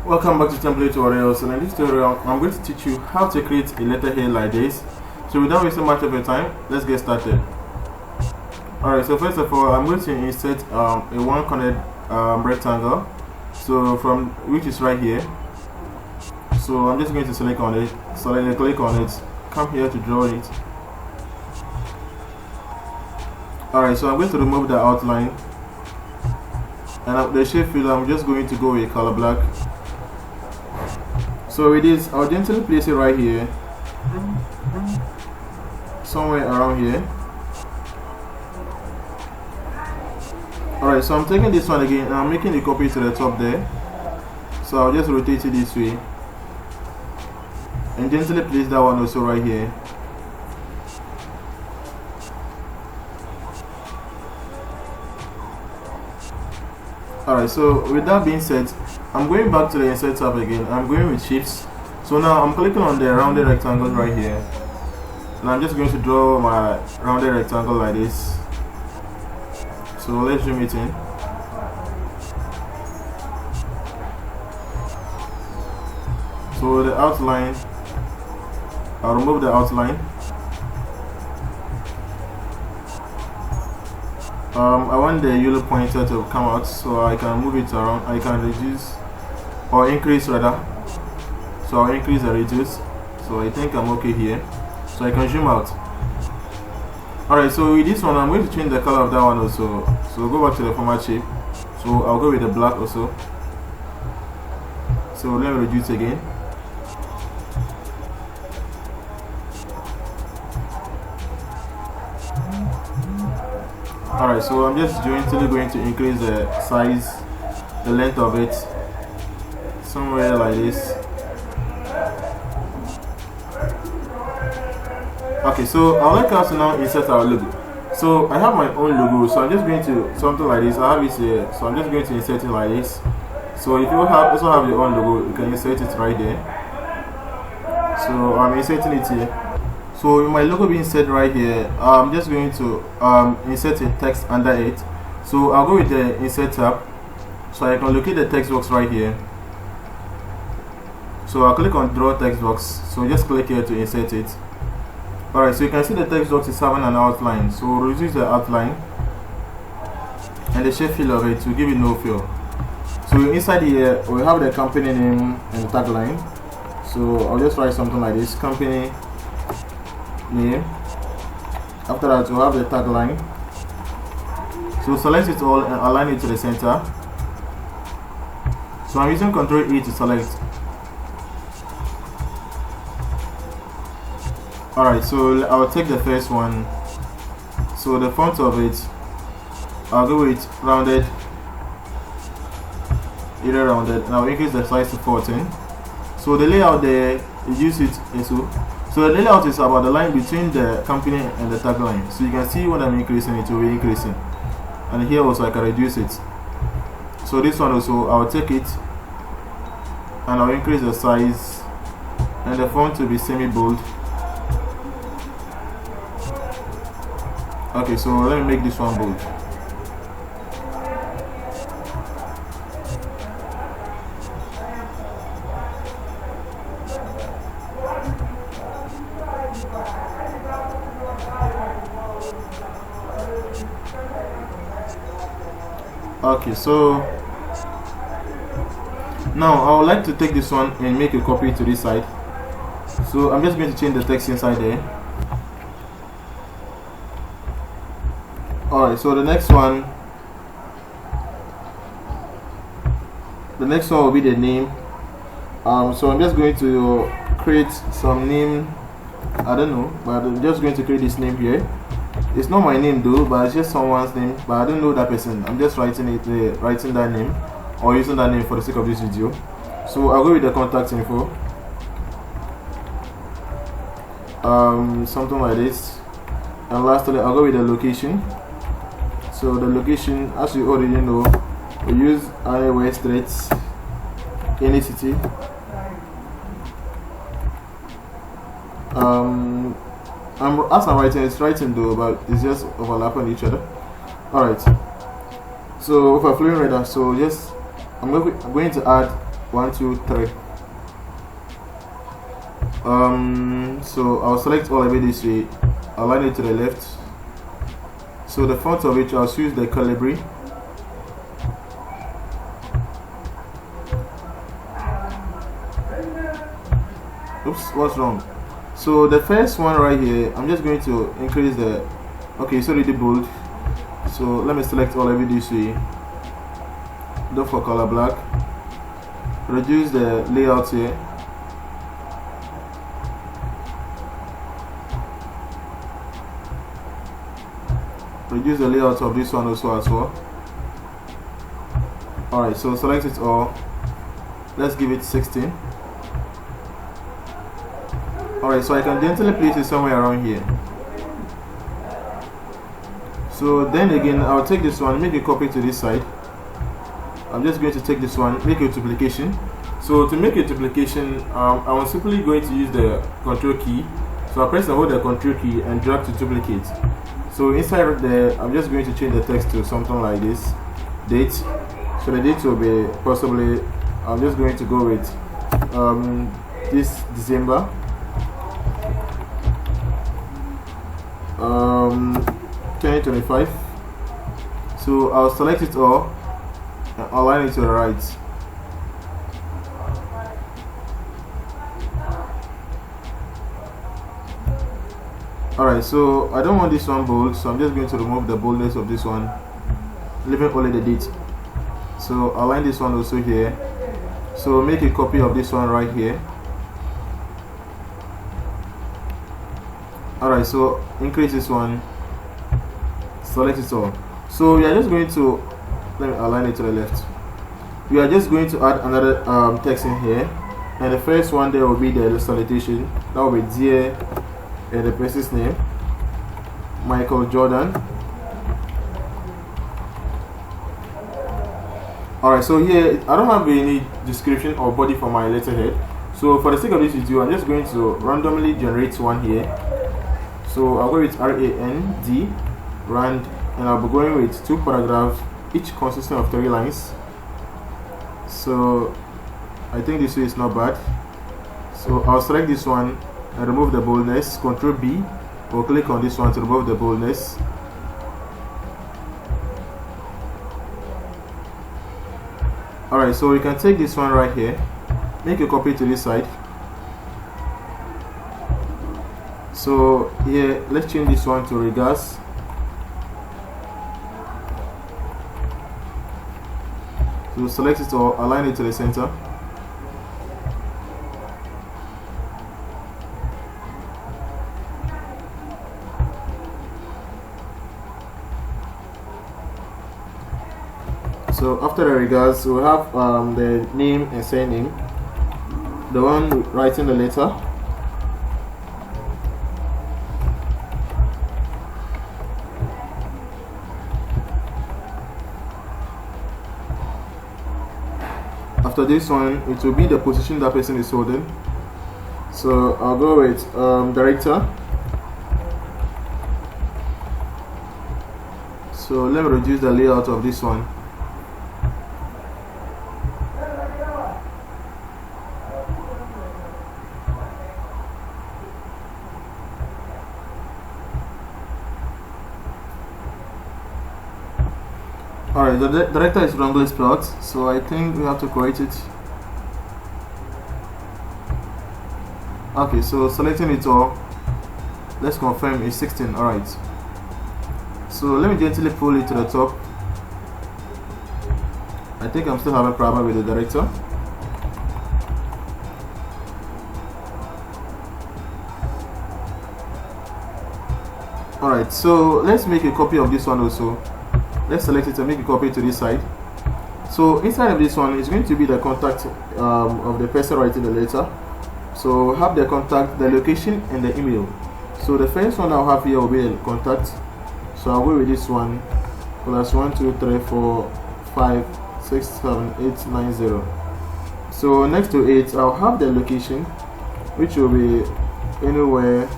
Welcome back to Template Tutorials, and in this tutorial I'm going to teach you how to create a letterhead like this. So without wasting much of your time, let's get started. Alright, so first of all I'm going to insert a one-cornered rectangle, so from which is right here. So I'm just going to click on it, come here to draw it. Alright, so I'm going to remove the outline, and the shape fill I'm just going to go with color black. So with this, I'll gently place it right here, somewhere around here. Alright, so I'm taking this one again and I'm making a copy to the top there. So I'll just rotate it this way and gently place that one also right here. Alright, so with that being said, I'm going back to the insert tab again. I'm going with shapes. So now I'm clicking on the rounded rectangle right here, and I'm just going to draw my rounded rectangle like this. So let's zoom it in. So the outline, I'll remove the outline. I want the yellow pointer to come out, so I can move it around. I can reduce or increase rather. So I'll increase the radius. So I think I'm okay here. So I can zoom out. Alright, so with this one I'm going to change the color of that one also. So go back to the format shape. So I'll go with the black also. So let me reduce again. Alright, so I'm just gently going to increase the size, the length of it, somewhere like this. Okay, so I'd like us to now insert our logo. So I have my own logo, so I'm just going to something like this. I have it here, so I'm just going to insert it like this. So if you also have your own logo, you can insert it right there. So I'm inserting it here. So with my logo being set right here, I'm just going to insert a text under it. So I'll go with the insert tab, so I can locate the text box right here. So I'll click on draw text box. So just click here to insert it. Alright, so you can see the text box is having an outline. So we'll reduce the outline and the shape fill of it to give it no fill. So inside here we have the company name and the tagline. So I'll just write something like this: company name. After that we'll have the tagline. So select it all and align it to the center. So I'm using Ctrl E to select. Alright, so I'll take the first one. So the font of it, I'll go with rounded, either rounded, and I'll increase the size to 14. So the layout there, use it also. So the layout is about the line between the company and the tagline. So you can see when I'm increasing it will be increasing, and here also I can reduce it. So this one also I'll take it and I'll increase the size and the font to be semi-bold. Okay, so let me make this one bold. Okay, so now I would like to take this one and make a copy to this side. So I'm just going to change the text inside there. Alright, so the next one will be the name. So I'm just going to create some name. I don't know, but I'm just going to create this name here. It's not my name though, but it's just someone's name, but I don't know that person. I'm just writing it, writing that name, or using that name for the sake of this video. So I'll go with the contact info, something like this, and lastly I'll go with the location. So the location, as you already know, we use anywhere straight, any city. As I'm writing, it's writing though, but it's just overlapping each other. Alright, so overflowing radar. So yes, I'm going to add 1, 2, 3. So I'll select all of it this way, align it to the left. So the font of which I'll choose the Calibri. Oops, what's wrong? So the first one right here, I'm just going to increase the, okay, it's already bold. So let me select all of it this way. Go for color black. Reduce the layout here. Reduce the layout of this one also as well. Alright, so select it all. Let's give it 16. Alright, so I can gently place it somewhere around here. So then again, I'll take this one, make a copy to this side. I'm just going to take this one, make a duplication. So to make a duplication, I'm simply going to use the control key. So I press and hold the control key and drag to duplicate. So inside there, I'm just going to change the text to something like this, date. So the date will be possibly, I'm just going to go with this December 2025. So I'll select it all and align it to the right. Alright, so I don't want this one bold, so I'm just going to remove the boldness of this one, leaving only the date. So align this one also here. So make a copy of this one right here. Alright, so increase this one, select it all. So we are just going to, let me align it to the left. We are just going to add another text in here, and the first one there will be the salutation. That will be dear, and the person's name, Michael Jordan. Alright, so here I don't have any description or body for my letterhead. So for the sake of this video, I'm just going to randomly generate one here. So I'll go with RAND, rand, and I'll be going with 2 paragraphs, each consisting of 3 lines. So I think this way is not bad. So I'll select this one and remove the boldness, Ctrl B, or click on this one to remove the boldness. Alright, so you can take this one right here, make a copy to this side. So here, let's change this one to regards. So select it or align it to the center. So after the regards, we'll have the name and surname, the one writing the letter. After this one, it will be the position that person is holding. So I'll go with director. So let me reduce the layout of this one. Alright, the director is wrongly spelled, so I think we have to correct it. Okay, so selecting it all, let's confirm it's 16. Alright, so let me gently pull it to the top. I think I'm still having a problem with the director. Alright, so let's make a copy of this one also. Let's select it and make a copy to this side. So inside of this one is going to be the contact of the person writing the letter. So have the contact, the location, and the email. So the first one I'll have here will be the contact. So I'll go with this one, plus 1, 2, 3, 4, 5, 6, 7, 8, 9, 0. So next to it, I'll have the location, which will be anywhere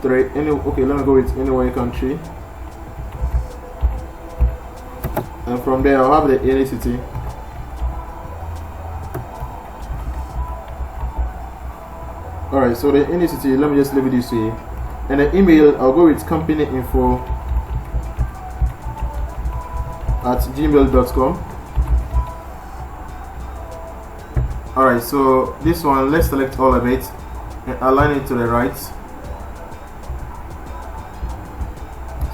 straight. Okay, let me go with anywhere country. And from there I'll have the any city. Alright, so the entity, let me just leave it this way. And the email, I'll go with companyinfo@gmail.com. Alright, so this one, let's select all of it and align it to the right.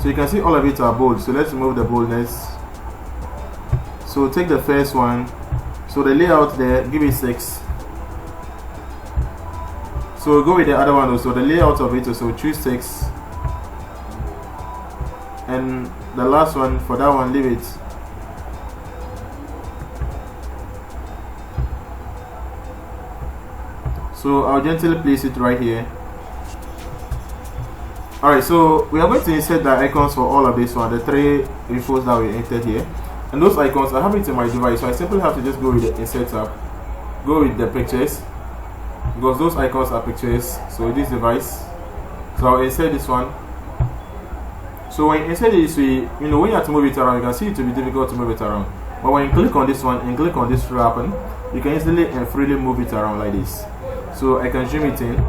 So you can see all of it are bold, so let's remove the boldness. So take the first one, so the layout there, give it 6. So go with the other one also, the layout of it also, choose 6. And the last one, for that one, leave it. So I'll gently place it right here. Alright, so we are going to insert the icons for all of this one, the 3 infos that we entered here. And those icons, I have it in my device, so I simply have to just go with the insert tab, go with the pictures, because those icons are pictures. So this device, so I'll insert this one. So when you insert this, when you have to move it around, you can see it will be difficult to move it around. But when you click on this one and click on this wrapping, you can easily and freely move it around like this. So I can zoom it in,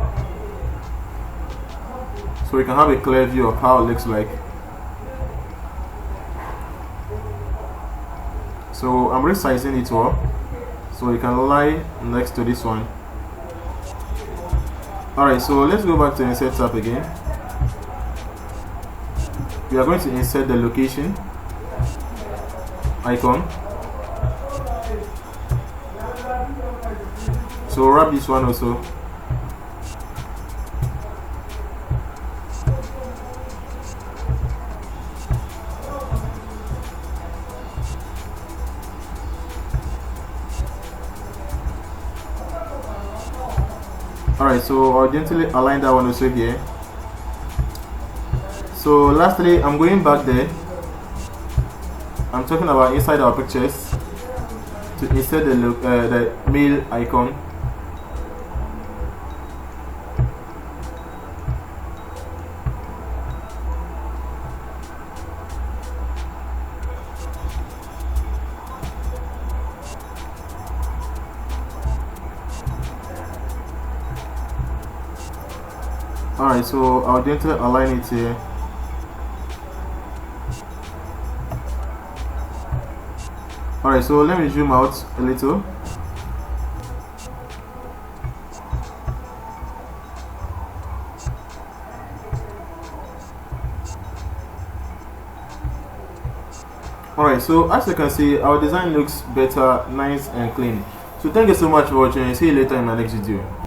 so you can have a clear view of how it looks like. So I'm resizing it all, so you can lie next to this one. Alright, so let's go back to insert tab again. We are going to insert the location icon. So wrap this one also. Alright, so I'll gently align that one also here. So lastly, I'm going back there. I'm talking about inside our pictures to insert the mail icon. Alright, so I'll gently align it here. Alright, so let me zoom out a little. Alright, so as you can see, our design looks better, nice and clean. So thank you so much for watching, and see you later in my next video.